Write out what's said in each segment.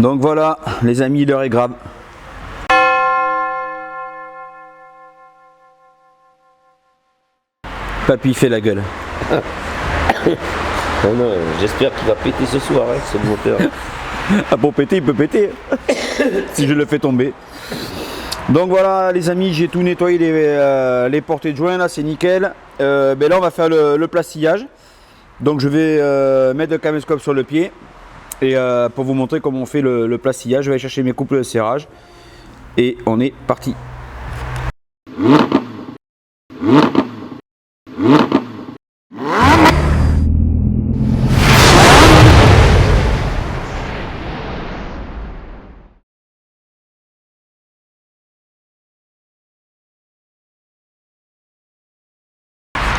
Donc voilà, les amis, l'heure est grave. Papy fait la gueule. Non, j'espère qu'il va péter ce soir, hein, ce moteur. Ah, pour péter, il peut péter. Si je le fais tomber. Donc voilà les amis, j'ai tout nettoyé les portées de joint, là c'est nickel. Là on va faire le plastillage. Donc je vais mettre le caméscope sur le pied. Et pour vous montrer comment on fait le plastillage, je vais aller chercher mes couples de serrage. Et on est parti.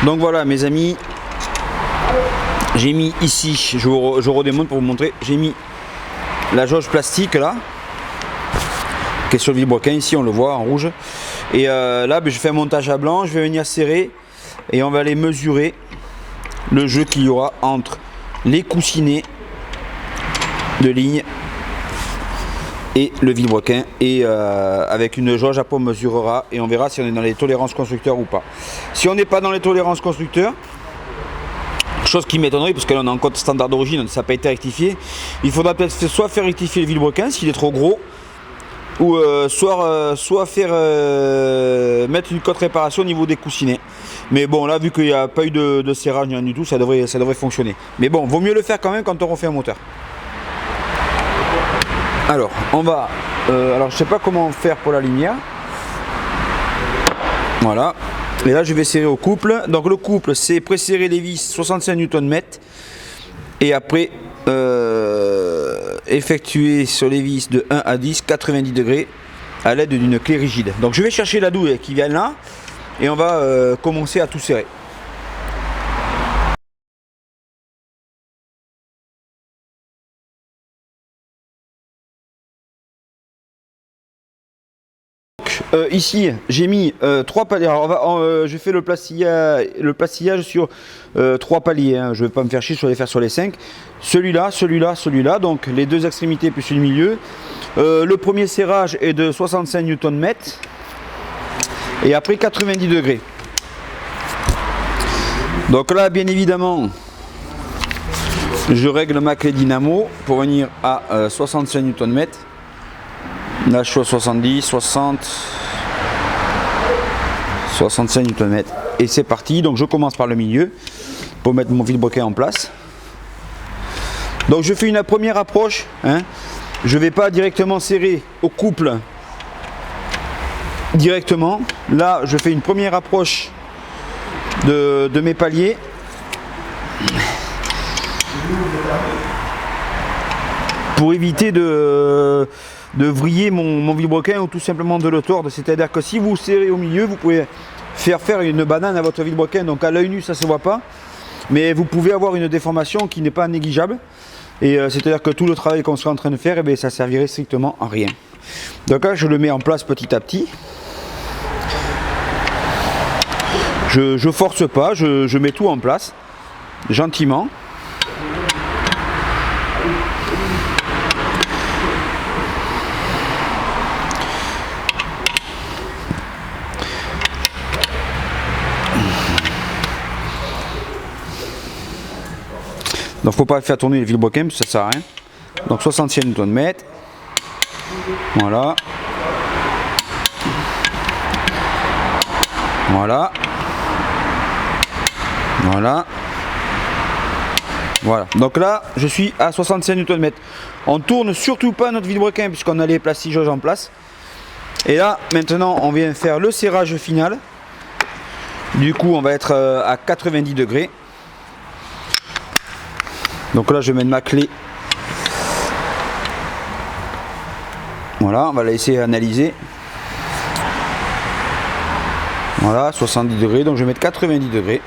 Donc voilà mes amis, j'ai mis ici, je redémonte pour vous montrer, j'ai mis la jauge plastique là, qui est sur le vilebrequin, ici on le voit en rouge. Et là je fais un montage à blanc, je vais venir serrer et on va aller mesurer le jeu qu'il y aura entre les coussinets de ligne et le vilebrequin, et avec une jauge après on mesurera et on verra si on est dans les tolérances constructeurs ou pas. Si on n'est pas dans les tolérances constructeurs, chose qui m'étonnerait parce que là on a un code standard d'origine, ça n'a pas été rectifié, il faudra peut-être soit faire rectifier le vilebrequin s'il est trop gros, ou soit faire mettre une cote réparation au niveau des coussinets. Mais bon là vu qu'il n'y a pas eu de serrage ni rien du tout, ça devrait fonctionner. Mais bon, vaut mieux le faire quand même quand on refait un moteur. Alors, on va... alors, je sais pas comment faire pour la lumière. Voilà. Et là, je vais serrer au couple. Donc, le couple, c'est presserrer les vis 65 Nm. Et après, effectuer sur les vis de 1 à 10, 90 degrés à l'aide d'une clé rigide. Donc, je vais chercher la douille qui vient là. Et on va commencer à tout serrer. Ici j'ai mis 3 paliers. Alors j'ai fait le plastillage sur 3 paliers, hein. Je ne vais pas me faire chier, je vais les faire sur les 5. Celui-là, celui-là, celui-là, donc les deux extrémités plus le milieu. Le premier serrage est de 65 Nm et après 90 degrés. Donc là bien évidemment je règle ma clé dynamo pour venir à 65 Nm. Là je suis à 70, 60, 65 Nm et c'est parti. Donc je commence par le milieu pour mettre mon vilebrequin en place. Donc je fais une première approche, hein. Je ne vais pas directement serrer au couple directement. Là je fais une première approche de mes paliers. Pour éviter de vriller mon vilebrequin ou tout simplement de le tordre. C'est-à-dire que si vous serrez au milieu, vous pouvez faire une banane à votre vilebrequin. Donc à l'œil nu ça ne se voit pas, mais vous pouvez avoir une déformation qui n'est pas négligeable. Et c'est-à-dire que tout le travail qu'on sera en train de faire, ça servirait strictement à rien. Donc là je le mets en place petit à petit. Je force pas, je mets tout en place gentiment. Donc faut pas faire tourner les vilebrequins parce que ça sert à rien. Donc 66 Nm. Voilà. Voilà. Voilà. Voilà. Donc là, je suis à 65 Nm. On tourne surtout pas notre vilebrequin puisqu'on a les plastijages en place. Et là, maintenant, on vient faire le serrage final. Du coup, on va être à 90 degrés. Donc là je vais mettre ma clé. Voilà, on va la laisser analyser. Voilà, 70 degrés, donc je vais mettre 90 degrés.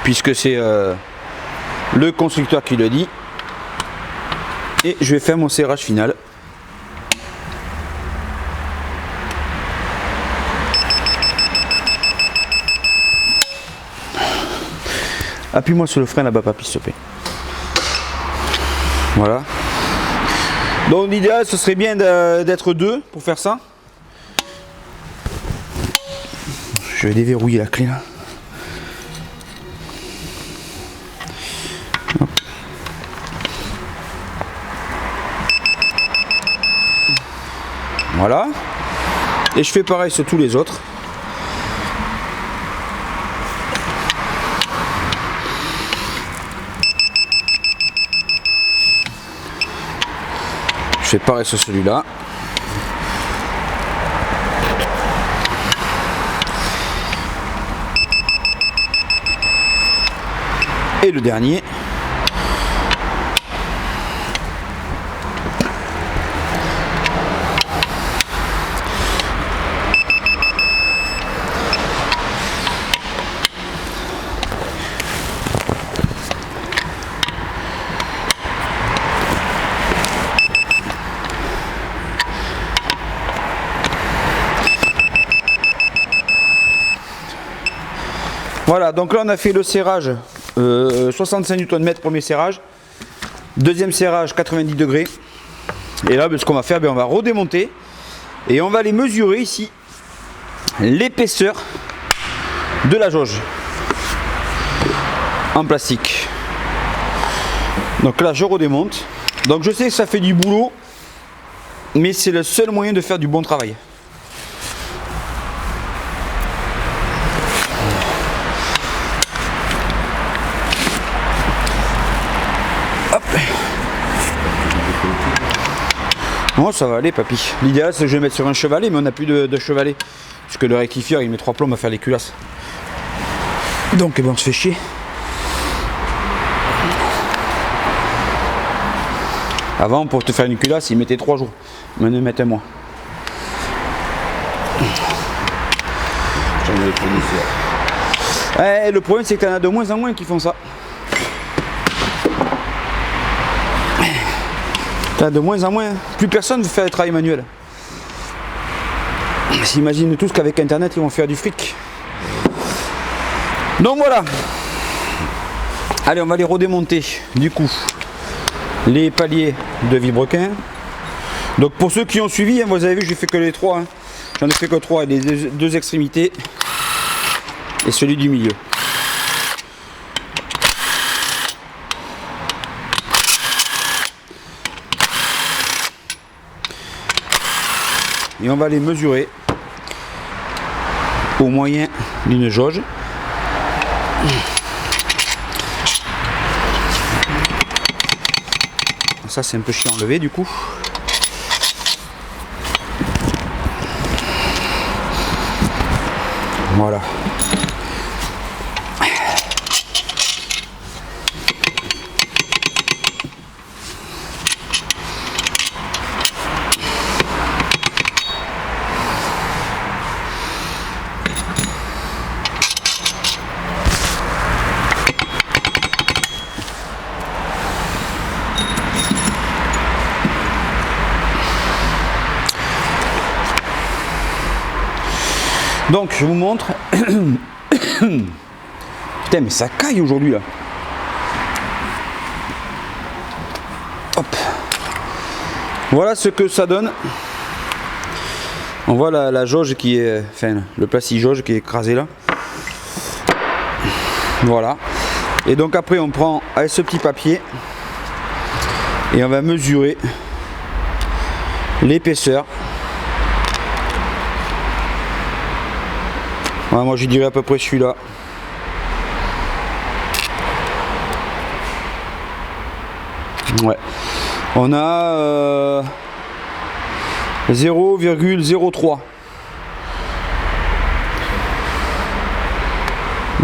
Puisque c'est le constructeur qui le dit. Et je vais faire mon serrage final. Appuie-moi sur le frein là-bas, papy, s'il te plaît. Voilà. Donc l'idéal ce serait bien d'être deux pour faire ça. Je vais déverrouiller la clé là. Hop. Voilà. Et je fais pareil sur tous les autres. Je fais pareil sur celui-là. Et le dernier. Voilà, donc là on a fait le serrage 65 Nm premier serrage, deuxième serrage 90 degrés. Et là ce qu'on va faire, on va redémonter et on va aller mesurer ici l'épaisseur de la jauge en plastique. Donc là je redémonte. Donc je sais que ça fait du boulot, mais c'est le seul moyen de faire du bon travail. Bon, ça va aller, papy. L'idéal, c'est que je vais mettre sur un chevalet, mais on n'a plus de chevalet. Parce que le rectifieur, il met 3 plombs à faire les culasses. Donc, on se fait chier. Avant, pour te faire une culasse, il mettait 3 jours. Maintenant, il met un mois. Ouais, le problème, c'est qu'il y en a de moins en moins qui font ça. De moins en moins, plus personne veut faire le travail manuel. Ils s'imaginent tous qu'avec internet ils vont faire du fric. Donc voilà. Allez, on va les redémonter du coup les paliers de vilebrequin. Donc pour ceux qui ont suivi, vous avez vu, j'ai fait que les 3. J'en ai fait que 3, les deux extrémités et celui du milieu. Et on va les mesurer au moyen d'une jauge. Ça c'est un peu chiant à enlever du coup. Voilà. Donc je vous montre. Putain mais ça caille aujourd'hui là. Hop. Voilà ce que ça donne. On voit la jauge qui est. Enfin le plastique jauge qui est écrasé là. Voilà. Et donc après on prend avec ce petit papier et on va mesurer l'épaisseur. Ouais, moi je dirais à peu près celui-là. Ouais. On a 0,03.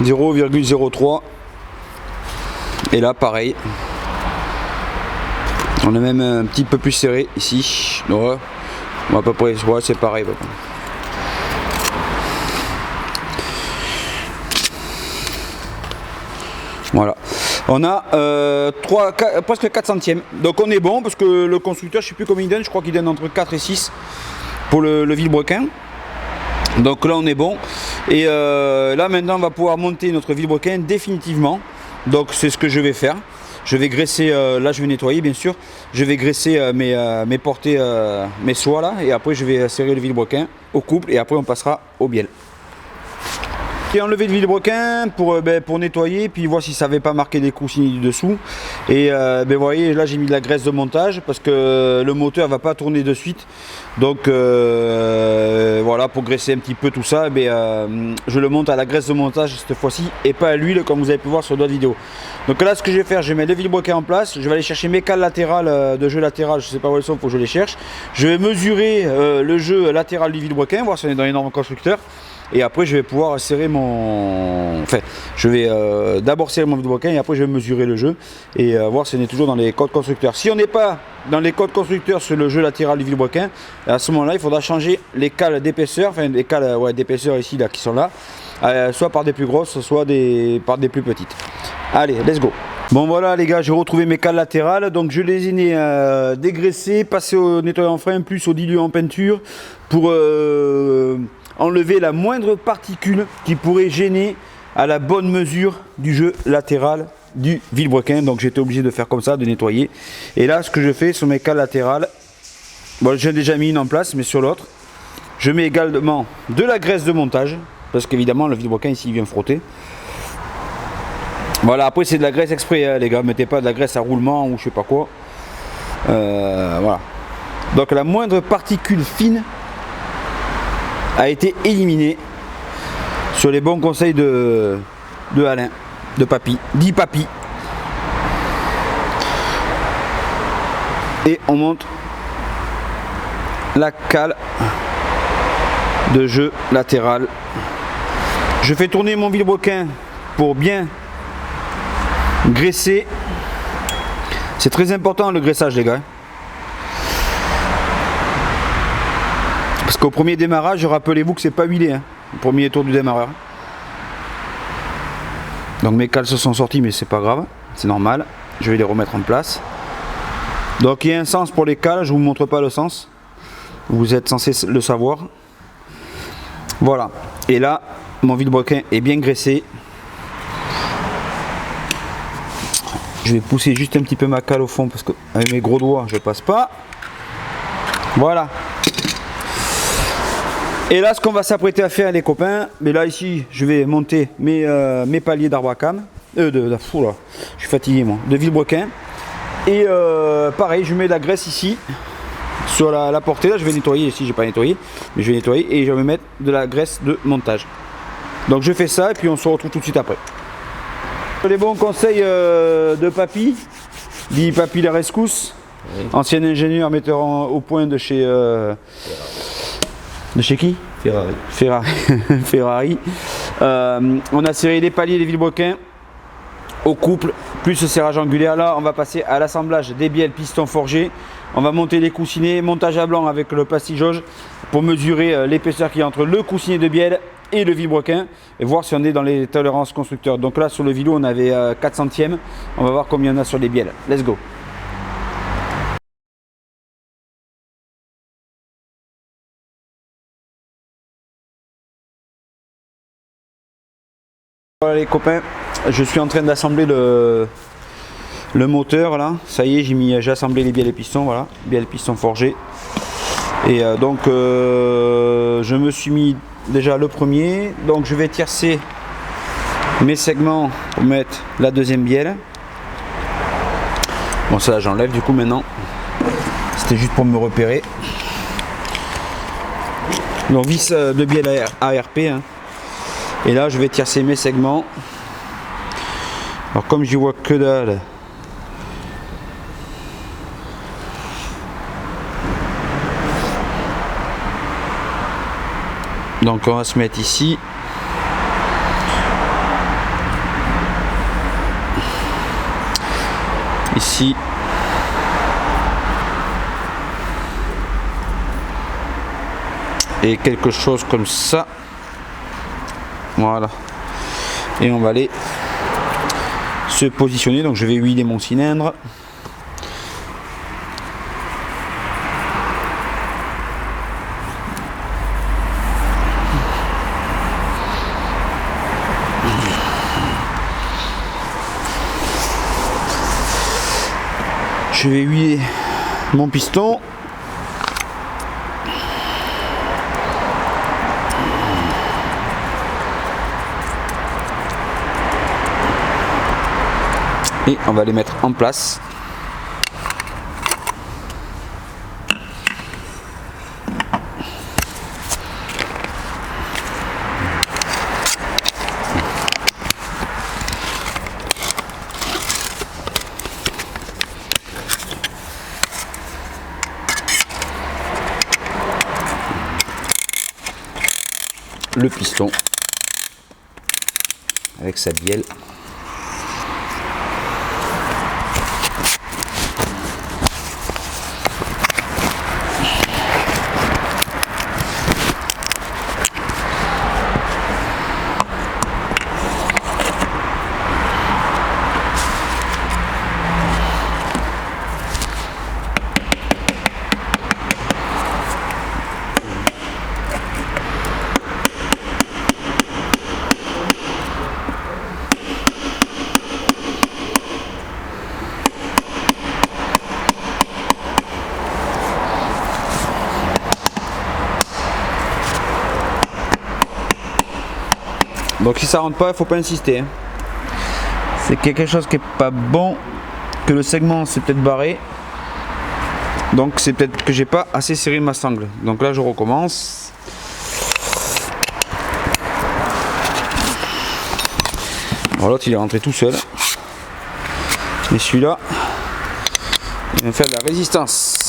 0,03. Et là pareil. On est même un petit peu plus serré ici. Ouais. À peu près, ouais, c'est pareil. Voilà, on a presque 4 centièmes, donc on est bon parce que le constructeur, je ne sais plus combien il donne, je crois qu'il donne entre 4 et 6 pour le vilebrequin. Donc là on est bon, et là maintenant on va pouvoir monter notre vilebrequin définitivement, donc c'est ce que je vais faire. Je vais graisser, là je vais nettoyer bien sûr. Je vais graisser mes portées, mes soies là. Et après je vais serrer le vilebrequin au couple et après on passera au bielle. J'ai enlevé le vilebrequin pour nettoyer, puis voir si ça n'avait pas marqué des coussinets du dessous. Et vous voyez, là j'ai mis de la graisse de montage parce que le moteur va pas tourner de suite. Donc voilà, pour graisser un petit peu tout ça, je le monte à la graisse de montage cette fois-ci et pas à l'huile comme vous avez pu voir sur d'autres vidéos. Donc là ce que je vais faire, je vais mettre le vilebrequin en place, je vais aller chercher mes cales latérales de jeu latéral, je sais pas où elles sont, il faut que je les cherche. Je vais mesurer le jeu latéral du vilebrequin, voir si on est dans les normes constructeurs. Et après je vais pouvoir serrer mon... Enfin, je vais d'abord serrer mon vilebrequin et après je vais mesurer le jeu et voir si on est toujours dans les codes constructeurs. Si on n'est pas dans les codes constructeurs sur le jeu latéral du vilebrequin, à ce moment-là il faudra changer les cales d'épaisseur, enfin les cales d'épaisseur ici là qui sont là, soit par des plus grosses, soit par des plus petites. Allez, let's go. Bon voilà les gars, j'ai retrouvé mes cales latérales, donc je les ai dégraissées, passées au nettoyant frein plus au diluant en peinture pour enlever la moindre particule qui pourrait gêner à la bonne mesure du jeu latéral du vilebrequin. Donc j'étais obligé de faire comme ça, de nettoyer. Et là ce que je fais sur mes cales latérales, bon, j'ai déjà mis une en place, mais sur l'autre je mets également de la graisse de montage parce qu'évidemment le vilebrequin ici il vient frotter. Voilà, après c'est de la graisse exprès hein, les gars, mettez pas de la graisse à roulement ou je sais pas quoi. Voilà, donc la moindre particule fine a été éliminé sur les bons conseils de Alain, de Papy, dit Papy. Et on monte la cale de jeu latéral. Je fais tourner mon vilebrequin pour bien graisser. C'est très important le graissage les gars. Parce qu'au premier démarrage, rappelez-vous que c'est pas huilé, hein, au premier tour du démarreur. Donc mes cales se sont sorties, mais c'est pas grave, c'est normal. Je vais les remettre en place. Donc il y a un sens pour les cales, je vous montre pas le sens. Vous êtes censé le savoir. Voilà. Et là, mon vilebrequin est bien graissé. Je vais pousser juste un petit peu ma cale au fond parce que avec mes gros doigts, je passe pas. Voilà. Et là, ce qu'on va s'apprêter à faire, les copains, mais là, ici, je vais monter mes paliers d'arbacam. Je suis fatigué, moi. De vilebrequin. Et pareil, je mets de la graisse ici, sur la portée. Là, je vais nettoyer. Ici, j'ai pas nettoyé, mais je vais nettoyer et je vais mettre de la graisse de montage. Donc, je fais ça et puis on se retrouve tout de suite après. Les bons conseils de Papy, dit Papy la rescousse, oui. Ancien ingénieur metteur au point de chez... De chez qui? Ferrari. Ferrari. On a serré les paliers des vilebrequins au couple, plus ce serrage angulaire. Là, on va passer à l'assemblage des bielles pistons forgés. On va monter les coussinets, montage à blanc avec le plastique jauge pour mesurer l'épaisseur qu'il y a entre le coussinet de bielle et le vilebrequin et voir si on est dans les tolérances constructeurs. Donc là, sur le vélo, on avait 4 centièmes. On va voir combien on a sur les bielles. Let's go. Voilà les copains, je suis en train d'assembler le moteur là. Ça y est, j'ai assemblé les bielles et pistons, voilà, bielles et pistons forgés. Et donc je me suis mis déjà le premier. Donc je vais tiercer mes segments pour mettre la deuxième bielle. Bon ça j'enlève du coup maintenant. C'était juste pour me repérer. Donc vis de bielle ARP. Hein. Et là je vais tiercer mes segments. Alors comme j'y vois que dalle, donc on va se mettre ici. Ici. Et quelque chose comme ça. Voilà. Et on va aller se positionner. Donc je vais huiler mon cylindre. Je vais huiler mon piston. Et on va les mettre en place. Le piston avec sa bielle. Donc si ça rentre pas, il faut pas insister. Hein. C'est quelque chose qui est pas bon, que le segment s'est peut-être barré. Donc c'est peut-être que j'ai pas assez serré ma sangle. Donc là je recommence. Bon, l'autre il est rentré tout seul. Et celui-là, il va faire de la résistance.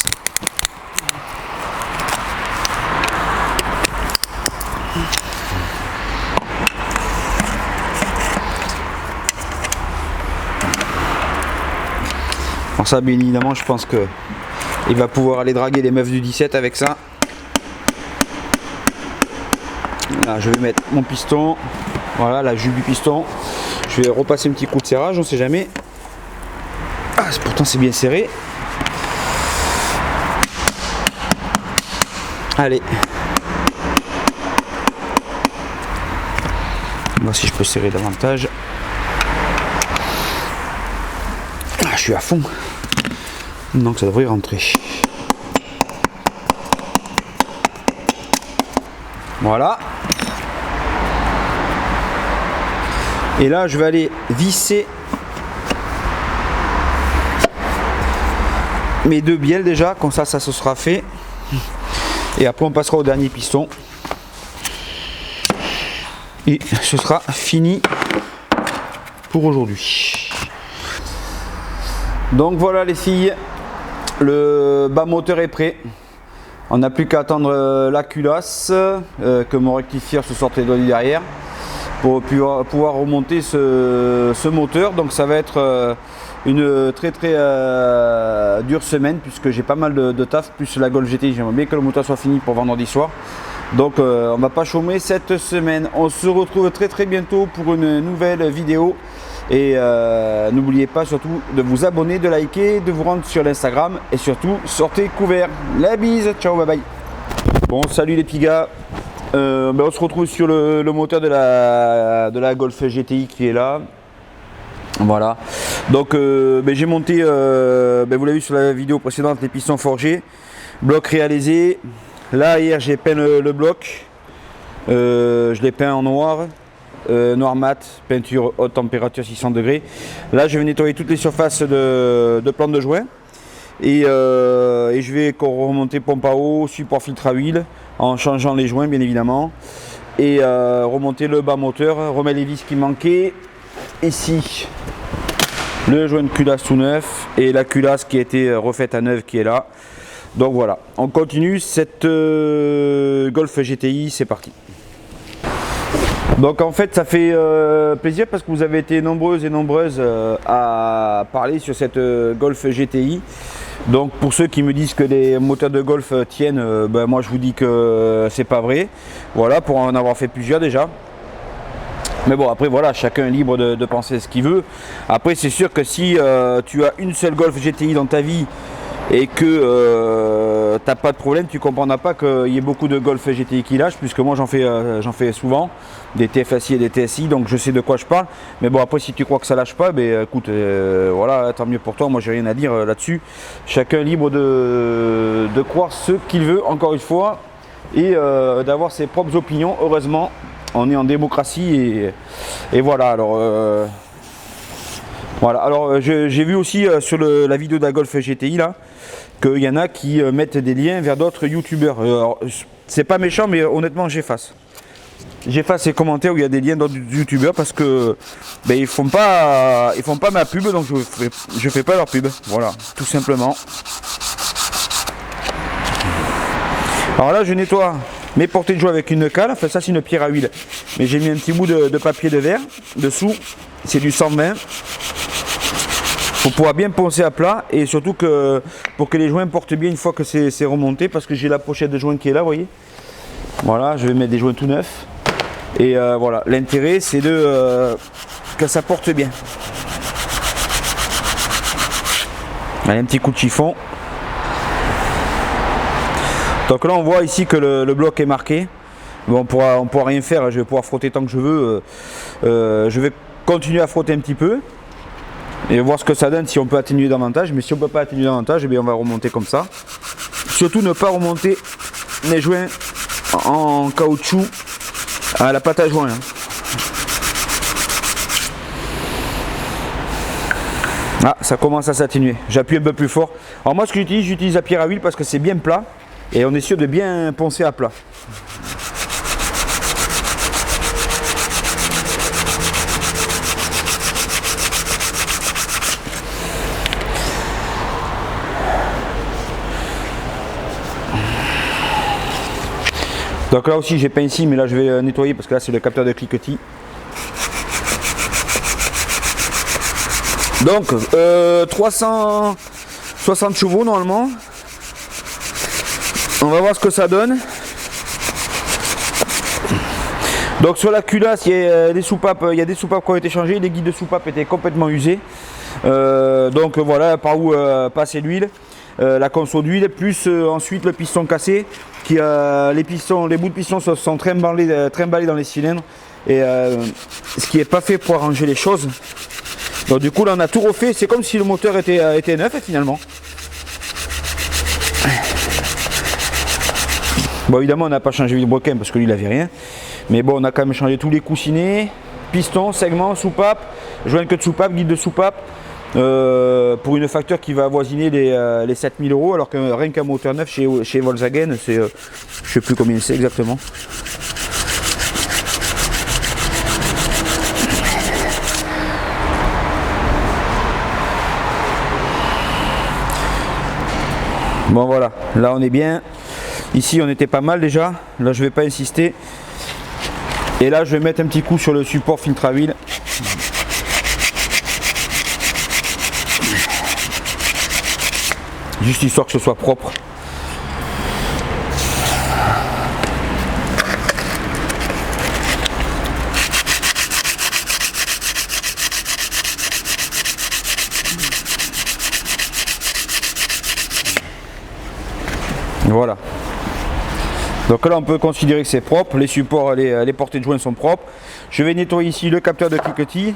Alors ça, bien évidemment, je pense que il va pouvoir aller draguer les meufs du 17 avec ça. Là, je vais mettre mon piston. Voilà, la jupe du piston. Je vais repasser un petit coup de serrage, on sait jamais. Ah, pourtant c'est bien serré. Allez. Moi si je peux serrer davantage. Ah, je suis à fond. Donc ça devrait rentrer. Voilà. Et là je vais aller visser mes deux bielles déjà, comme ça se sera fait. Et après on passera au dernier piston. Et ce sera fini pour aujourd'hui. Donc voilà les filles, le bas moteur est prêt. On n'a plus qu'à attendre la culasse, que mon rectifieur se sorte les doigts du derrière, pour pouvoir remonter ce moteur. Donc ça va être une très dure semaine, puisque j'ai pas mal de taf, plus la Golf GTI. J'aimerais bien que le moteur soit fini pour vendredi soir. Donc on va pas chômer cette semaine. On se retrouve très bientôt pour une nouvelle vidéo. Et n'oubliez pas surtout de vous abonner, de liker, de vous rendre sur l'Instagram. Et surtout, sortez couverts. La bise, ciao, bye bye. Bon, salut les petits gars. On se retrouve sur le moteur de la Golf GTI qui est là. Voilà. Donc j'ai monté, vous l'avez vu sur la vidéo précédente, les pistons forgés. Bloc réalisé. Là, hier, j'ai peint le bloc. Je l'ai peint en noir. Noir mat, peinture haute température 600 degrés. Là je vais nettoyer toutes les surfaces de plantes de joint et je vais remonter pompe à eau, support filtre à huile en changeant les joints bien évidemment et remonter le bas moteur, remettre les vis qui manquaient. Ici le joint de culasse tout neuf et la culasse qui a été refaite à neuf qui est là. Donc voilà, on continue cette Golf GTI, c'est parti. Donc en fait ça fait plaisir parce que vous avez été nombreuses et nombreuses à parler sur cette Golf GTI. Donc pour ceux qui me disent que les moteurs de Golf tiennent, moi je vous dis que c'est pas vrai. Voilà, pour en avoir fait plusieurs déjà. Mais bon après voilà, chacun est libre de penser ce qu'il veut. Après c'est sûr que si tu as une seule Golf GTI dans ta vie et que t'as pas de problème, tu comprendras pas qu'il y ait beaucoup de Golf GTI qui lâchent, puisque moi j'en fais souvent, des TFSI et des TSI, donc je sais de quoi je parle. Mais bon, après si tu crois que ça lâche pas, ben écoute, voilà, tant mieux pour toi, moi j'ai rien à dire là-dessus. Chacun est libre de croire ce qu'il veut, encore une fois, et d'avoir ses propres opinions. Heureusement, on est en démocratie, et voilà. Alors voilà, alors j'ai vu aussi sur la vidéo de la Golf GTI là, qu'il y en a qui mettent des liens vers d'autres youtubeurs. C'est pas méchant, mais honnêtement j'efface. J'efface ces commentaires où il y a des liens d'autres youtubeurs parce que ben, ils font pas ma pub, donc je fais pas leur pub. Voilà, tout simplement. Alors là je nettoie mes portées de joie avec une cale, enfin ça c'est une pierre à huile. Mais j'ai mis un petit bout de papier de verre dessous, c'est du 120. Pour pouvoir bien poncer à plat et surtout que pour que les joints portent bien une fois que c'est remonté, parce que j'ai la pochette de joints qui est là, vous voyez. Voilà, je vais mettre des joints tout neufs. Et voilà, l'intérêt c'est que ça porte bien. Allez, un petit coup de chiffon. Donc là on voit ici que le bloc est marqué. Bon, on pourra rien faire, je vais pouvoir frotter tant que je veux. Je vais continuer à frotter un petit peu et voir ce que ça donne, si on peut atténuer davantage. Mais si on ne peut pas atténuer davantage, eh bien on va remonter comme ça. Surtout ne pas remonter les joints en caoutchouc à la pâte à joint. Ah, ça commence à s'atténuer. J'appuie un peu plus fort. Alors moi ce que j'utilise la pierre à huile parce que c'est bien plat et on est sûr de bien poncer à plat. Donc là aussi j'ai peint ici, mais là je vais nettoyer parce que là c'est le capteur de cliquetis. Donc 360 chevaux normalement. On va voir ce que ça donne. Donc sur la culasse il y a des soupapes qui ont été changées, les guides de soupapes étaient complètement usés. Donc voilà par où passer l'huile. La conso d'huile, plus ensuite le piston cassé, les bouts de piston se sont trimballés dans les cylindres, et ce qui n'est pas fait pour arranger les choses. Donc du coup là on a tout refait, c'est comme si le moteur était neuf finalement. Bon évidemment on n'a pas changé le vilebrequin parce que lui il n'avait rien, mais bon on a quand même changé tous les coussinets, pistons, segments, soupapes, joint que de soupape, guide de soupape. Pour une facture qui va avoisiner les 7000 €, alors que rien qu'un moteur neuf chez Volkswagen, c'est je sais plus combien c'est exactement. Bon voilà, là on est bien. Ici on était pas mal déjà, là je vais pas insister. Et là je vais mettre un petit coup sur le support filtre à huile. Juste histoire que ce soit propre. Voilà. Donc là on peut considérer que c'est propre, les supports, les portées de joints sont propres. Je vais nettoyer ici le capteur de cliquetis.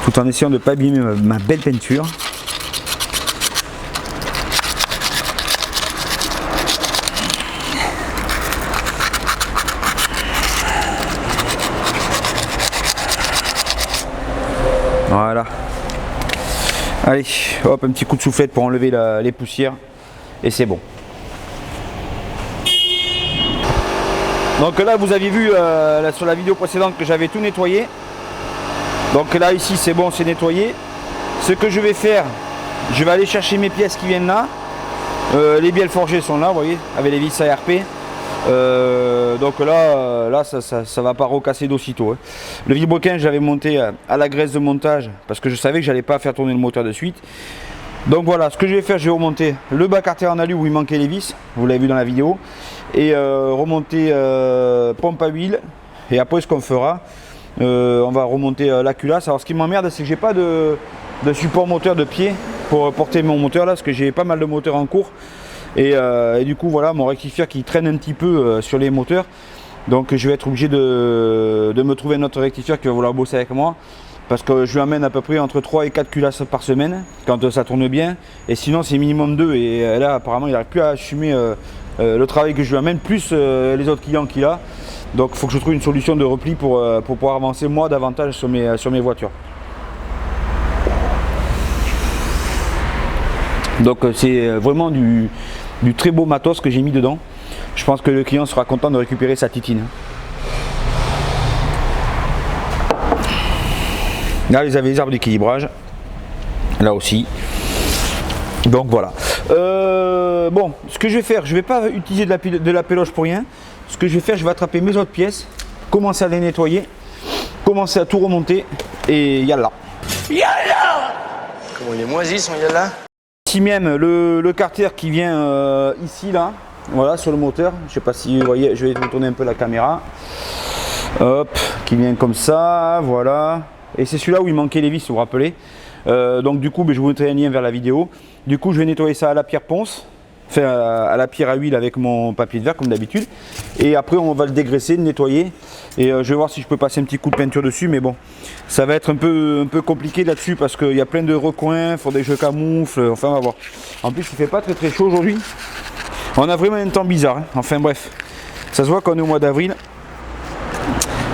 Tout en essayant de ne pas abîmer ma belle peinture. Voilà. Allez, hop, un petit coup de soufflette pour enlever les poussières. Et c'est bon. Donc là, vous aviez vu là, sur la vidéo précédente que j'avais tout nettoyé. Donc là ici c'est bon, c'est nettoyé. Ce que je vais faire, je vais aller chercher mes pièces qui viennent là. Les bielles forgées sont là, vous voyez, avec les vis ARP. Donc là ça va pas recasser d'aussitôt. Le vilebrequin j'avais monté à la graisse de montage parce que je savais que j'allais pas faire tourner le moteur de suite. Donc voilà, ce que je vais faire, je vais remonter le bas carter en alu où il manquait les vis, vous l'avez vu dans la vidéo, et remonter pompe à huile. Et après ce qu'on fera, on va remonter la culasse. Alors ce qui m'emmerde, c'est que j'ai pas de support moteur de pied pour porter mon moteur là, parce que j'ai pas mal de moteurs en cours. Et du coup voilà, mon rectifieur qui traîne un petit peu sur les moteurs. Donc je vais être obligé de me trouver un autre rectifieur qui va vouloir bosser avec moi. Parce que je lui amène à peu près entre 3 et 4 culasses par semaine quand ça tourne bien. Et sinon c'est minimum 2. Et là apparemment il n'arrive plus à assumer le travail que je lui amène, plus les autres clients qu'il a. Donc il faut que je trouve une solution de repli pour pouvoir avancer moi davantage sur mes voitures. Donc c'est vraiment du très beau matos que j'ai mis dedans. Je pense que le client sera content de récupérer sa titine. Là, vous avez les arbres d'équilibrage. Là aussi. Donc voilà. Bon, ce que je vais faire, je ne vais pas utiliser de la péloche pour rien. Ce que je vais faire, je vais attraper mes autres pièces, commencer à les nettoyer, commencer à tout remonter et yalla. Yalla! Comment il est moisi son yalla? Ici même le carter qui vient ici là, voilà sur le moteur. Je sais pas si vous voyez, je vais vous tourner un peu la caméra. Hop, qui vient comme ça, voilà. Et c'est celui-là où il manquait les vis, vous vous rappelez. Donc du coup, je vous mettrai un lien vers la vidéo. Du coup, je vais nettoyer ça à la pierre ponce, enfin à la pierre à huile avec mon papier de verre comme d'habitude. Et après, on va le dégraisser, le nettoyer. Et je vais voir si je peux passer un petit coup de peinture dessus. Mais bon, ça va être un peu compliqué là-dessus parce qu'il y a plein de recoins, il faudrait que je camoufle. Enfin, on va voir. En plus, il fait pas très chaud aujourd'hui. On a vraiment un temps bizarre, hein. Enfin bref, ça se voit qu'on est au mois d'avril.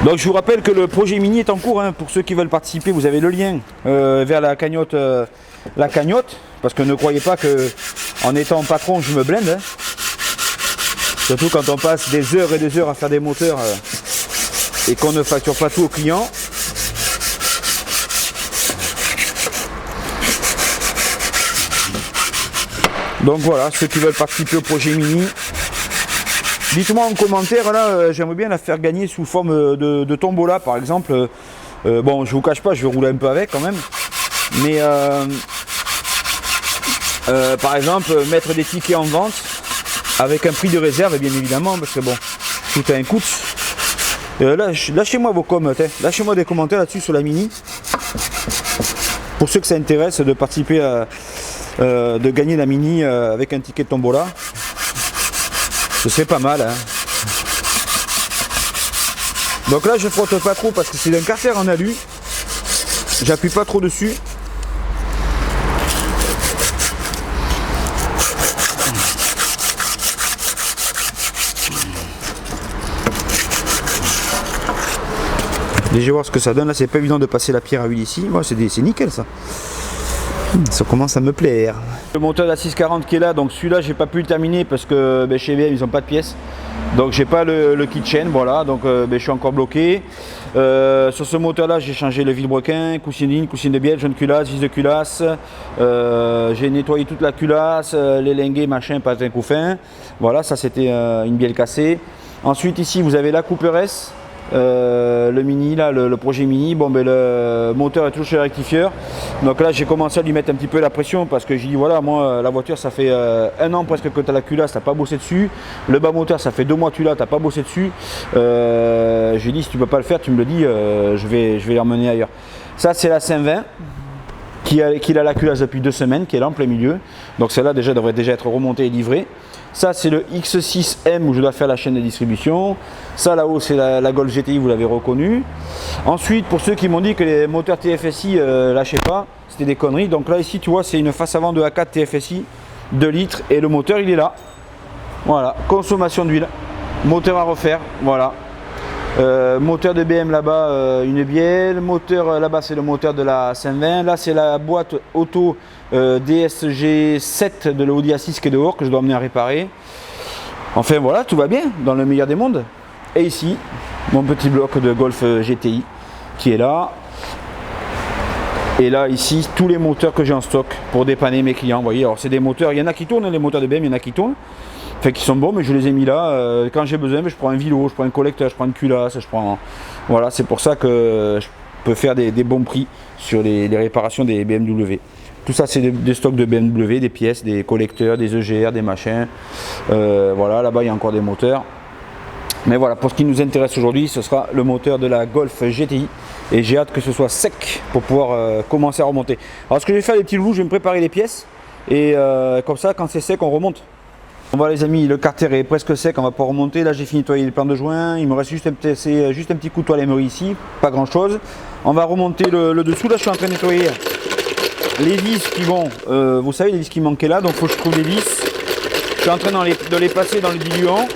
Donc je vous rappelle que le projet mini est en cours, hein. Pour ceux qui veulent participer, vous avez le lien vers la cagnotte, parce que ne croyez pas que en étant patron je me blinde, hein. Surtout quand on passe des heures et des heures à faire des moteurs et qu'on ne facture pas tout aux clients. Donc voilà, ceux qui veulent participer au projet mini, dites-moi en commentaire, là, j'aimerais bien la faire gagner sous forme de tombola par exemple. Bon, je vous cache pas, je vais rouler un peu avec quand même. Mais par exemple, mettre des tickets en vente avec un prix de réserve, bien évidemment, parce que bon, tout a un coût. Lâchez-moi vos commentaires, lâchez-moi des commentaires là-dessus sur la mini. Pour ceux que ça intéresse de participer à de gagner la mini avec un ticket de tombola, ce serait pas mal, hein. Donc là je frotte pas trop parce que c'est un carter en alu, j'appuie pas trop dessus. Et je vais voir ce que ça donne. Là c'est pas évident de passer la pierre à huile ici. Moi c'est nickel ça. Ça commence à me plaire. Le moteur de la 640 qui est là, donc celui-là j'ai pas pu le terminer parce que chez BM ils n'ont pas de pièces. Donc j'ai pas le kit chain, voilà, donc je suis encore bloqué. Sur ce moteur là j'ai changé le vilebrequin, coussine de bielle, jaune culasse, vis de culasse. J'ai nettoyé toute la culasse, les linguets, machin, patin couffin. Voilà, ça c'était une bielle cassée. Ensuite ici vous avez la Cooper-S. Le mini là, le projet mini, bon le moteur est toujours chez le rectifieur. Donc là j'ai commencé à lui mettre un petit peu la pression parce que j'ai dit voilà, moi la voiture ça fait 1 an presque que tu as la culasse, t'as pas bossé dessus. Le bas moteur ça fait 2 mois que tu l'as, t'as pas bossé dessus. J'ai dit si tu peux pas le faire tu me le dis, je vais l'emmener ailleurs. Ça c'est la 520 qui a la culasse depuis 2 semaines, qui est là en plein milieu. Donc celle-là devrait déjà être remontée et livrée. Ça c'est le X6M où je dois faire la chaîne de distribution. Ça là-haut c'est la Golf GTI, vous l'avez reconnu. Ensuite pour ceux qui m'ont dit que les moteurs TFSI lâchaient pas, c'était des conneries. Donc là ici tu vois c'est une face avant de A4 TFSI 2 litres et le moteur il est là. Voilà, consommation d'huile, moteur à refaire, voilà. Moteur de BM là-bas, une bielle. Moteur là-bas c'est le moteur de la 520. Là c'est la boîte auto DSG7 de l'Audi A6 qui est dehors que je dois emmener à réparer. Enfin voilà, tout va bien dans le meilleur des mondes. Et ici mon petit bloc de Golf GTI qui est là. Et là ici tous les moteurs que j'ai en stock pour dépanner mes clients. Vous voyez, alors c'est des moteurs, il y en a qui tournent, les moteurs de BM, il y en a qui tournent. Fait qu'ils sont bons, mais je les ai mis là. Quand j'ai besoin, je prends un vilo, je prends un collecteur, je prends une culasse, je prends. Voilà, c'est pour ça que je peux faire des bons prix sur les réparations des BMW. Tout ça c'est des stocks de BMW, des pièces, des collecteurs, des EGR, des machins. Voilà, là-bas il y a encore des moteurs. Mais voilà, pour ce qui nous intéresse aujourd'hui, ce sera le moteur de la Golf GTI. Et j'ai hâte que ce soit sec pour pouvoir commencer à remonter. Alors ce que je vais faire les petits loups, je vais me préparer les pièces. Et comme ça, quand c'est sec, on remonte. Bon voilà les amis, le carter est presque sec, on va pouvoir remonter. Là j'ai fini de nettoyer les plans de joint. Il me reste juste un petit coup de toilemmerie ici, pas grand chose. On va remonter le dessous. Là je suis en train de nettoyer les vis qui vont, vous savez les vis qui manquaient là, donc il faut que je trouve les vis. Je suis en train de les passer dans le diluant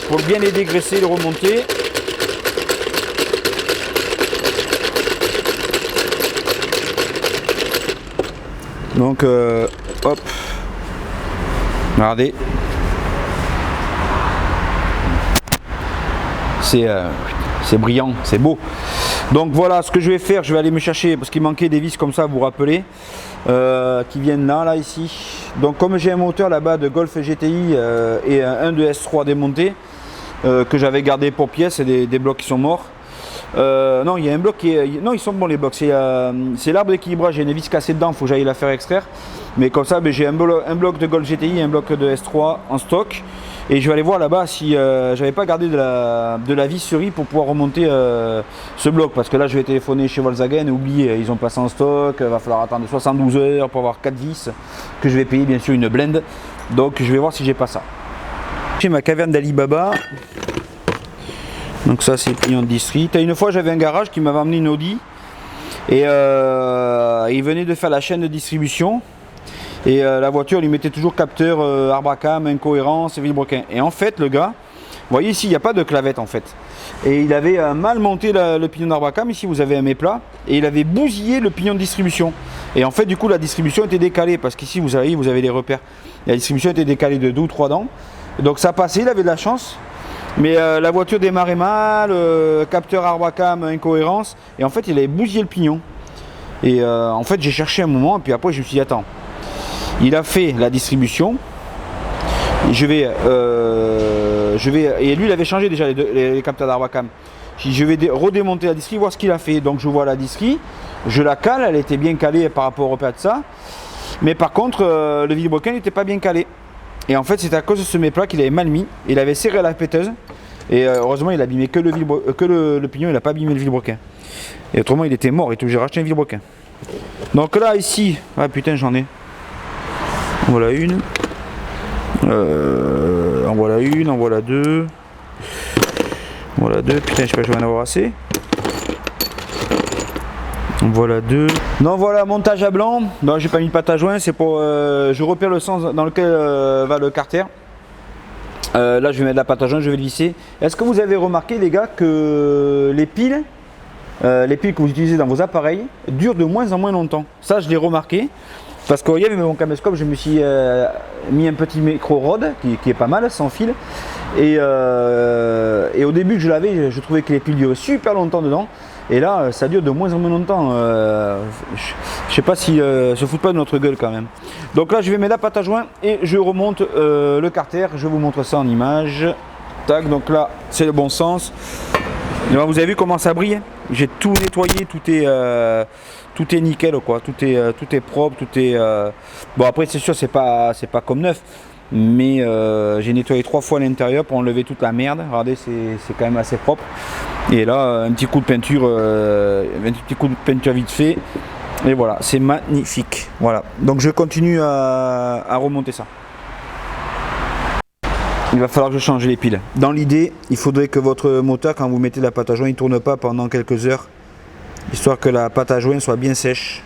pour bien les dégraisser, les remonter. Donc hop, regardez, c'est brillant, c'est beau. Donc voilà ce que je vais faire, je vais aller me chercher, parce qu'il manquait des vis comme ça, vous vous rappelez, qui viennent là ici. Donc comme j'ai un moteur là-bas de Golf GTI et un de S3 démonté, que j'avais gardé pour pièces, c'est des blocs qui sont morts. Non, il y a un bloc qui est... Non, ils sont bons les blocs, c'est l'arbre d'équilibrage, j'ai une vis cassée dedans, il faut que j'aille la faire extraire. Mais comme ça, j'ai un bloc de Golf GTI et un bloc de S3 en stock. Et je vais aller voir là-bas si j'avais pas gardé de la visserie pour pouvoir remonter ce bloc. Parce que là, je vais téléphoner chez Volkswagen et oublier, ils ont passé en stock, il va falloir attendre 72 heures pour avoir 4 vis, que je vais payer bien sûr une blende. Donc je vais voir si j'ai pas ça. J'ai ma caverne d'Alibaba. Donc ça c'est le pignon de distri. Une fois j'avais un garage qui m'avait amené une Audi et il venait de faire la chaîne de distribution et la voiture lui mettait toujours capteur Arbacam, incohérence et vilebrequin. Et en fait le gars, vous voyez ici il n'y a pas de clavette en fait. Et il avait mal monté le pignon d'Arbacam, ici vous avez un méplat, et il avait bousillé le pignon de distribution. Et en fait du coup la distribution était décalée parce qu'ici vous avez les repères. La distribution était décalée de 2 ou 3 dents. Donc ça passait, il avait de la chance. Mais la voiture démarrait mal, capteur Arbacam, incohérence, et en fait il avait bousillé le pignon. Et en fait j'ai cherché un moment, et puis après je me suis dit attends, il a fait la distribution, et et lui il avait changé déjà les capteurs d'Arbacam. Je vais redémonter la distri, voir ce qu'il a fait. Donc je vois la distri, je la cale, elle était bien calée par rapport au repère de ça, mais par contre le vilebrequin n'était pas bien calé. Et en fait c'est à cause de ce méplat qu'il avait mal mis, il avait serré la péteuse et heureusement il a abîmé que le pignon, il n'a pas abîmé le vilebrequin. Et autrement il était mort, il était obligé de racheter un vilebrequin. Donc là ici, ah putain j'en ai. En voilà une. En voilà une, en voilà deux. Voilà deux, putain je sais pas si je vais en avoir assez. Voilà deux. Donc voilà, montage à blanc. Non, j'ai pas mis de pâte à joint, c'est pour je repère le sens dans lequel va le carter. Là je vais mettre de la pâte à joint, je vais le visser. Est-ce que vous avez remarqué les gars que les piles que vous utilisez dans vos appareils durent de moins en moins longtemps? Ça je l'ai remarqué. Parce que regardez, mon caméscope, je me suis mis un petit micro rod qui est pas mal, sans fil. Et au début que je l'avais, je trouvais que les piles duraient super longtemps dedans. Et là, ça dure de moins en moins longtemps. Je sais pas si se foutent pas de notre gueule quand même. Donc là, je vais mettre la pâte à joint et je remonte le carter. Je vous montre ça en image. Tac, donc là, c'est le bon sens. Et là, vous avez vu comment ça brille? J'ai tout nettoyé, tout est nickel quoi. Tout est propre, tout est. Bon après, c'est sûr, c'est pas comme neuf. Mais j'ai nettoyé 3 fois l'intérieur pour enlever toute la merde. Regardez, c'est quand même assez propre. Et là, un petit coup de peinture, vite fait. Et voilà, c'est magnifique. Voilà. Donc je continue à remonter ça. Il va falloir que je change les piles. Dans l'idée, il faudrait que votre moteur, quand vous mettez la pâte à joint, il ne tourne pas pendant quelques heures. Histoire que la pâte à joint soit bien sèche.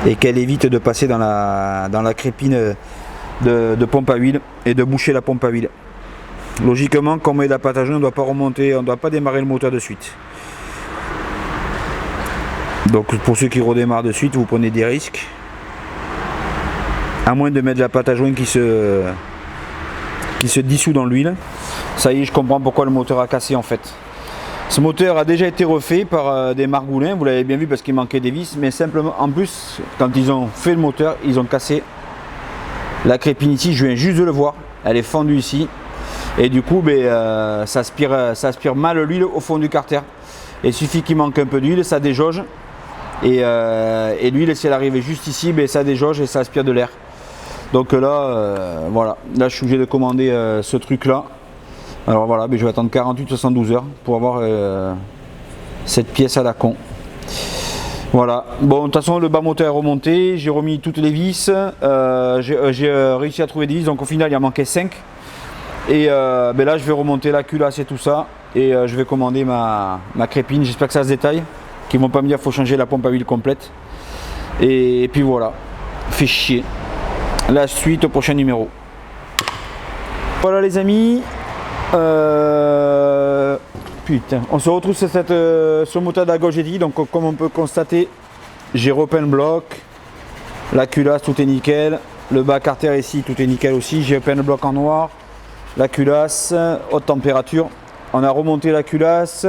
Et qu'elle évite de passer dans la crépine de pompe à huile et de boucher la pompe à huile. Logiquement, quand on met de la pâte à joint, on ne doit pas remonter, on ne doit pas démarrer le moteur de suite. Donc pour ceux qui redémarrent de suite, vous prenez des risques. À moins de mettre de la pâte à joint qui se dissout dans l'huile. Ça y est, je comprends pourquoi le moteur a cassé en fait. Ce moteur a déjà été refait par des margoulins, vous l'avez bien vu parce qu'il manquait des vis, mais simplement en plus, quand ils ont fait le moteur, ils ont cassé la crépine ici, je viens juste de le voir, elle est fendue ici. Et du coup, ça aspire mal l'huile au fond du carter. Il suffit qu'il manque un peu d'huile, ça déjauge. Et l'huile, si elle arrivait juste ici, ben, ça déjauge et ça aspire de l'air. Donc là, voilà, là je suis obligé de commander ce truc là. Alors voilà, ben, je vais attendre 48-72 heures pour avoir cette pièce à la con. Voilà, bon de toute façon le bas moteur est remonté, j'ai remis toutes les vis, j'ai réussi à trouver des vis, donc au final il en manquait 5. Et ben là je vais remonter la culasse et tout ça, et je vais commander ma crépine, j'espère que ça se détaille, qu'ils vont pas me dire qu'il faut changer la pompe à huile complète. Et puis voilà, fait chier. La suite au prochain numéro. Voilà les amis, putain, on se retrouve sur ce moteur d'Agogetti. Donc comme on peut constater, j'ai repeint le bloc, la culasse tout est nickel, le bas carter ici tout est nickel aussi, j'ai repeint le bloc en noir, la culasse, haute température, on a remonté la culasse,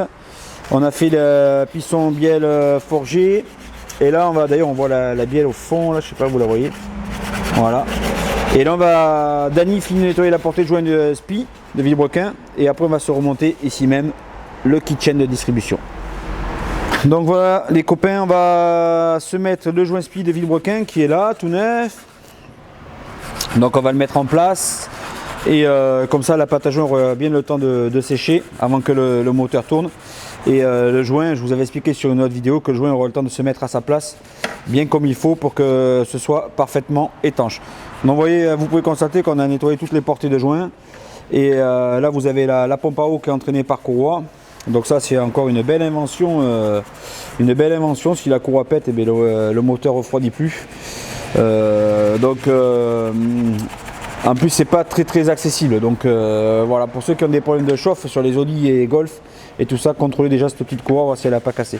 on a fait le piston bielle forgé, et là on va, d'ailleurs on voit la bielle au fond, là je sais pas, vous la voyez, voilà. Et là Dany finit de nettoyer la portée de joint de SPI de Villebrequin, et après on va se remonter ici même le kitchen de distribution. Donc voilà les copains, on va se mettre le joint SPI de Villebrequin qui est là tout neuf. Donc on va le mettre en place, et comme ça la pâte à joint aura bien le temps de sécher avant que le moteur tourne. Et le joint, je vous avais expliqué sur une autre vidéo que le joint aura le temps de se mettre à sa place bien comme il faut pour que ce soit parfaitement étanche. Donc vous voyez, vous pouvez constater qu'on a nettoyé toutes les portées de joint, et là vous avez la pompe à eau qui est entraînée par courroie. Donc ça c'est encore une belle invention, si la courroie pète, et bien le moteur refroidit plus. En plus c'est pas très accessible, donc voilà, pour ceux qui ont des problèmes de chauffe sur les Audi et Golf et tout ça, contrôlez déjà cette petite courroie, voir si elle n'a pas cassé.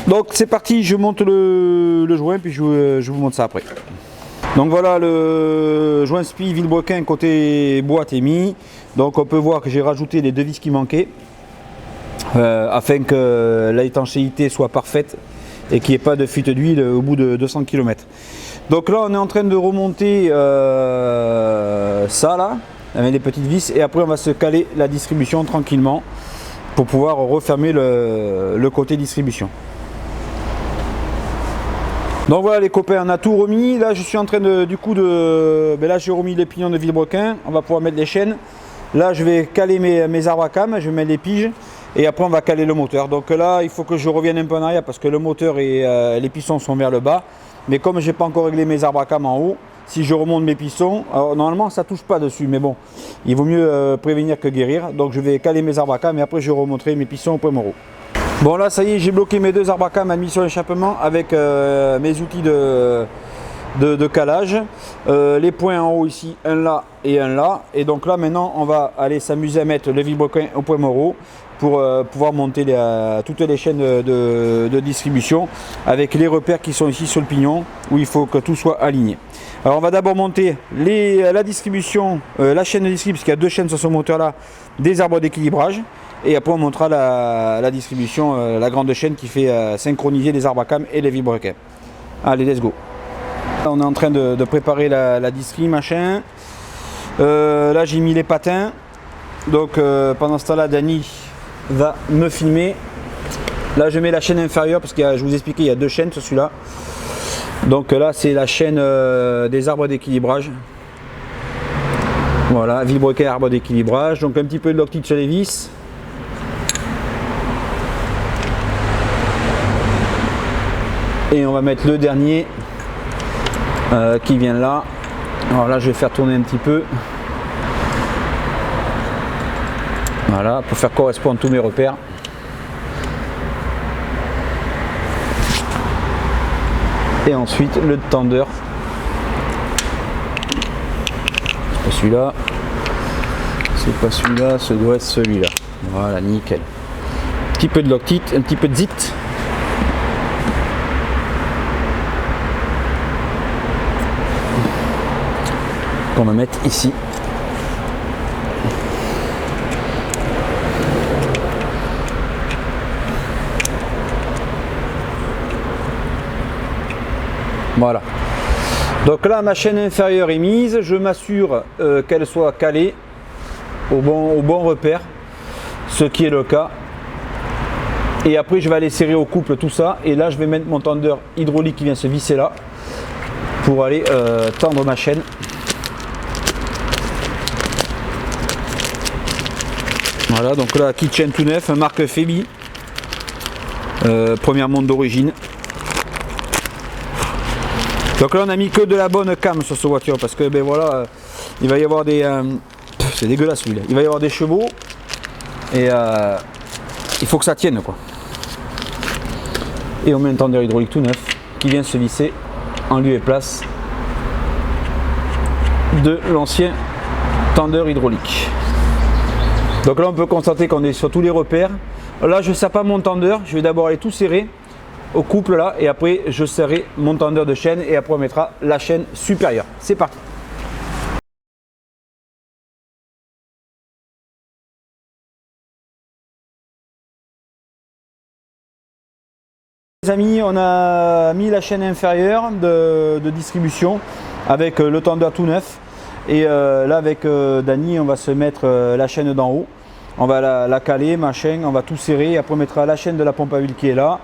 Donc c'est parti, je monte le joint, puis je vous montre ça après. Donc voilà, le joint SPI Villebrequin côté boîte est mis. Donc on peut voir que j'ai rajouté les deux vis qui manquaient, afin que l'étanchéité soit parfaite et qu'il n'y ait pas de fuite d'huile au bout de 200 km. Donc là on est en train de remonter ça là, avec les petites vis, et après on va se caler la distribution tranquillement pour pouvoir refermer le côté distribution. Donc voilà les copains, on a tout remis. Là je suis en train là j'ai remis les pignons de Villebrequin, on va pouvoir mettre les chaînes. Là je vais caler mes arbres à cam, je vais mettre les piges, et après on va caler le moteur. Donc là il faut que je revienne un peu en arrière parce que le moteur et les pistons sont vers le bas. Mais comme je n'ai pas encore réglé mes arbres à cam en haut, si je remonte mes pistons, alors normalement ça ne touche pas dessus, mais bon, il vaut mieux prévenir que guérir. Donc je vais caler mes arbres à cam et après je remonterai mes pistons au point mort. Bon là ça y est, j'ai bloqué mes deux arbres à cam admis sur l'échappement avec mes outils de calage. Les points en haut ici, un là et un là. Et donc là maintenant on va aller s'amuser à mettre le Villebrequin au point mort pour pouvoir monter toutes les chaînes de distribution avec les repères qui sont ici sur le pignon où il faut que tout soit aligné. Alors on va d'abord monter la distribution, la chaîne de distribution, parce qu'il y a deux chaînes sur ce moteur là, des arbres d'équilibrage, et après on montera la distribution, la grande chaîne qui fait synchroniser les arbres à cam et les Villebrequin. Allez, let's go. Là, on est en train de préparer la distri machin. Là j'ai mis les patins, donc pendant ce temps là Dany va me filmer. Là je mets la chaîne inférieure parce que je vous expliquais il y a deux chaînes sur celui-là. Donc là c'est la chaîne des arbres d'équilibrage. Voilà, Villebrequin arbre d'équilibrage. Donc un petit peu de loctite sur les vis. Et on va mettre le dernier qui vient là. Alors là je vais faire tourner un petit peu. Voilà, pour faire correspondre tous mes repères. Et ensuite le tendeur. C'est pas celui-là. C'est pas celui-là, ce doit être celui-là. Voilà, nickel. Un petit peu de loctite, un petit peu de zit. Qu'on va mettre ici. Voilà. Donc là ma chaîne inférieure est mise, je m'assure qu'elle soit calée au bon repère, ce qui est le cas. Et après je vais aller serrer au couple tout ça. Et là je vais mettre mon tendeur hydraulique qui vient se visser là pour aller tendre ma chaîne. Voilà, donc là kit chaîne tout neuf, marque Febi, première montre d'origine. Donc là on a mis que de la bonne cam sur cette voiture parce que ben voilà, il va y avoir des c'est dégueulasse celui-là. Il va y avoir des chevaux et il faut que ça tienne quoi. Et on met un tendeur hydraulique tout neuf qui vient se visser en lieu et place de l'ancien tendeur hydraulique. Donc là on peut constater qu'on est sur tous les repères. Là je ne serre pas mon tendeur, je vais d'abord aller tout serrer au couple là et après je serrerai mon tendeur de chaîne et après on mettra la chaîne supérieure. C'est parti. Les amis, on a mis la chaîne inférieure de distribution avec le tendeur tout neuf. Et là avec Dany on va se mettre la chaîne d'en haut, on va la caler, machin, on va tout serrer et après on mettra la chaîne de la pompe à huile qui est là,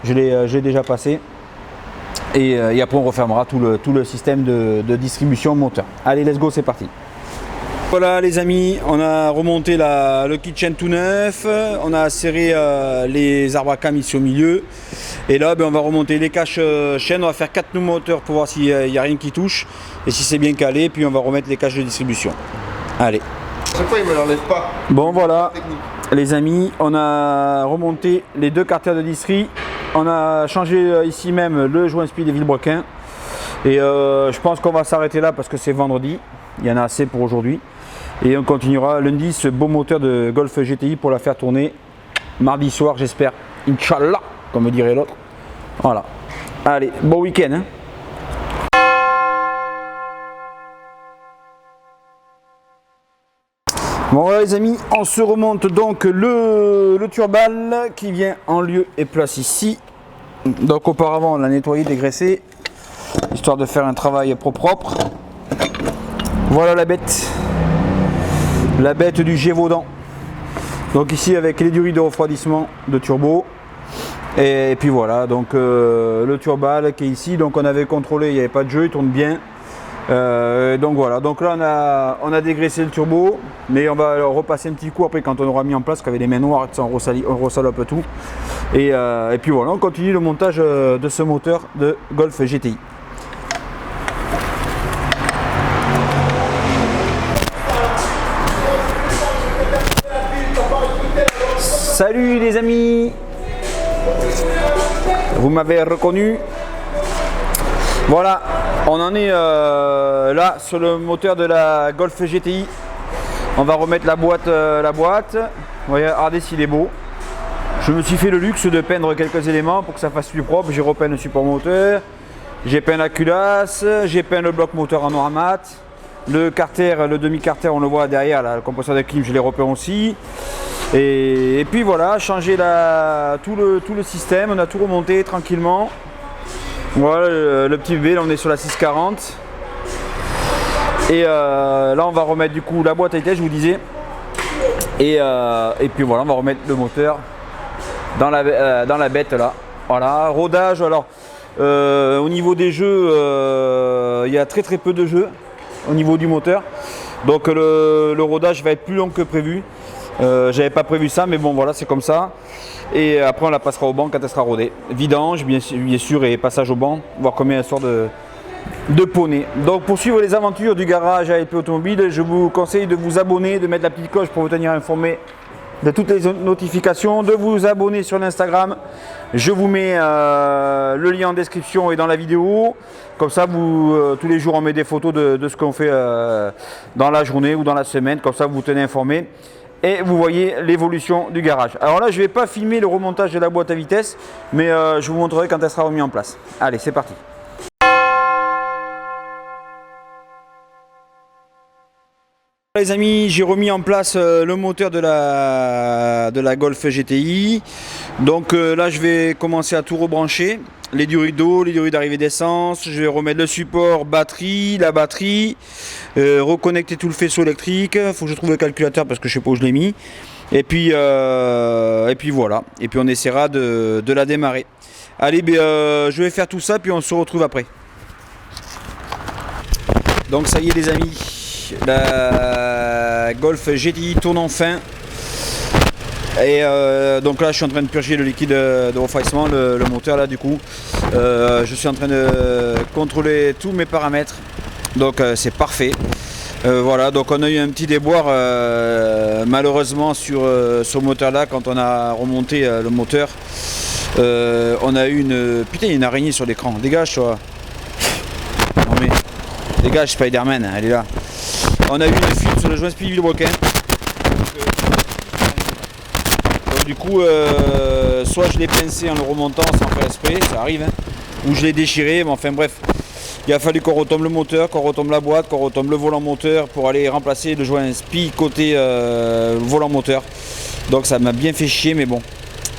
je l'ai déjà passé et après on refermera tout le système de distribution moteur. Allez let's go, c'est parti. Voilà les amis, on a remonté le kit chaîne tout neuf, on a serré les arbres à cam ici au milieu et là ben, on va remonter les caches chaînes, on va faire 4 nœuds moteurs pour voir s'il n'y a rien qui touche et si c'est bien calé, puis on va remettre les caches de distribution. Allez. Chaque fois il me l'enlève pas. Bon voilà les amis, on a remonté les 2 carters de distri, on a changé ici même le joint speed des Villebrequin et je pense qu'on va s'arrêter là parce que c'est vendredi, il y en a assez pour aujourd'hui. Et on continuera lundi ce beau moteur de Golf GTI pour la faire tourner mardi soir, j'espère. Inch'Allah, comme dirait l'autre. Voilà. Allez, bon week-end. Hein. Bon voilà les amis, on se remonte donc le turbal qui vient en lieu et place ici. Donc auparavant on l'a nettoyé, dégraissé, histoire de faire un travail propre. Voilà la bête. La bête du Gévaudan. Donc ici avec les durées de refroidissement de turbo. Et puis voilà, donc le turbal qui est ici. Donc on avait contrôlé, il n'y avait pas de jeu, il tourne bien. Donc voilà, donc là on a dégraissé le turbo. Mais on va repasser un petit coup après quand on aura mis en place, qu'avec les mains noires, on ressalope tout. Et puis voilà, on continue le montage de ce moteur de Golf GTI. Salut les amis, vous m'avez reconnu. Voilà, on en est là sur le moteur de la Golf GTI. On va remettre la boîte. Regardez s'il est beau. Je me suis fait le luxe de peindre quelques éléments pour que ça fasse plus propre. J'ai repeint le support moteur, j'ai peint la culasse, j'ai peint le bloc moteur en noir mat. Le carter, le demi-carter, on le voit derrière, là, le compresseur de clim, je l'ai repeint aussi. Et puis voilà, changer tout le système, on a tout remonté tranquillement. Voilà le petit bébé, là on est sur la 640. Et là on va remettre du coup la boîte à vitesse, je vous disais. Et puis voilà, on va remettre le moteur dans la bête là. Voilà, rodage, alors au niveau des jeux, il y a très peu de jeux au niveau du moteur. Donc le rodage va être plus long que prévu. J'avais pas prévu ça, mais bon voilà, c'est comme ça. Et après on la passera au banc quand elle sera rodée. Vidange bien sûr et passage au banc, voir combien elle sort de poney. Donc pour suivre les aventures du garage ALP Automobile, je vous conseille de vous abonner, de mettre la petite cloche pour vous tenir informé de toutes les notifications, de vous abonner sur l'Instagram. Je vous mets le lien en description et dans la vidéo. Comme ça, tous les jours, on met des photos de ce qu'on fait dans la journée ou dans la semaine. Comme ça, vous vous tenez informé. Et vous voyez l'évolution du garage. Alors là, je ne vais pas filmer le remontage de la boîte à vitesse, mais je vous montrerai quand elle sera remise en place. Allez, c'est parti. Les amis, j'ai remis en place le moteur de la Golf GTI. Donc là, je vais commencer à tout rebrancher. les durées d'eau, les durées d'arrivée d'essence. Je vais remettre le support batterie, la batterie, reconnecter tout le faisceau électrique. Il faut que je trouve le calculateur parce que je sais pas où je l'ai mis. Et puis voilà. Et puis on essaiera de la démarrer. Allez, je vais faire tout ça puis on se retrouve après. Donc ça y est les amis, la Golf GTI tourne enfin. Et donc là je suis en train de purger le liquide de refroidissement, le moteur là du coup. Je suis en train de contrôler tous mes paramètres. Donc c'est parfait. Voilà, donc on a eu un petit déboire malheureusement sur ce moteur là quand on a remonté le moteur. On a eu une... Putain, il y a une araignée sur l'écran, dégage toi. Non mais... Dégage Spider-Man, elle est là. On a eu une fuite sur le joint speed vilebrequin. Donc du coup, soit je l'ai pincé en le remontant sans faire exprès, ça arrive, hein, ou je l'ai déchiré, mais enfin bref. Il a fallu qu'on retombe le moteur, qu'on retombe la boîte, qu'on retombe le volant moteur pour aller remplacer le joint SPI côté volant moteur. Donc ça m'a bien fait chier, mais bon,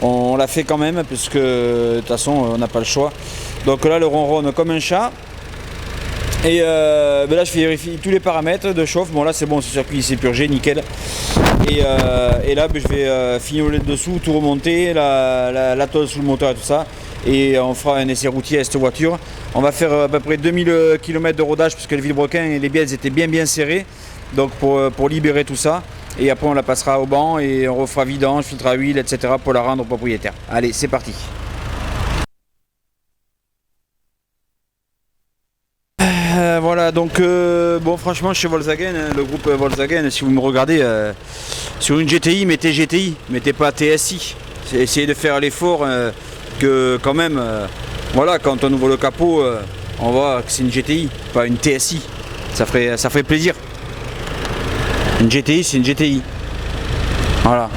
on l'a fait quand même, parce que de toute façon on n'a pas le choix. Donc là le ronronne comme un chat. Et là je vérifie tous les paramètres de chauffe. Bon là c'est bon, ce circuit s'est purgé, nickel. Et là je vais fignoler le dessous, tout remonter, la tôle sous le moteur et tout ça. Et on fera un essai routier à cette voiture. On va faire à peu près 2000 km de rodage parce que le vilebrequin et les bielles étaient bien serrés. Donc pour libérer tout ça. Et après on la passera au banc et on refera vidange, filtre à huile, etc. pour la rendre au propriétaire. Allez, c'est parti. Voilà, donc bon franchement chez Volkswagen, le groupe Volkswagen, si vous me regardez sur une GTI, mettez GTI, mettez pas TSI. Essayez de faire l'effort que quand même, voilà, quand on ouvre le capot, on voit que c'est une GTI, pas une TSI. Ça ferait plaisir. Une GTI, c'est une GTI. Voilà.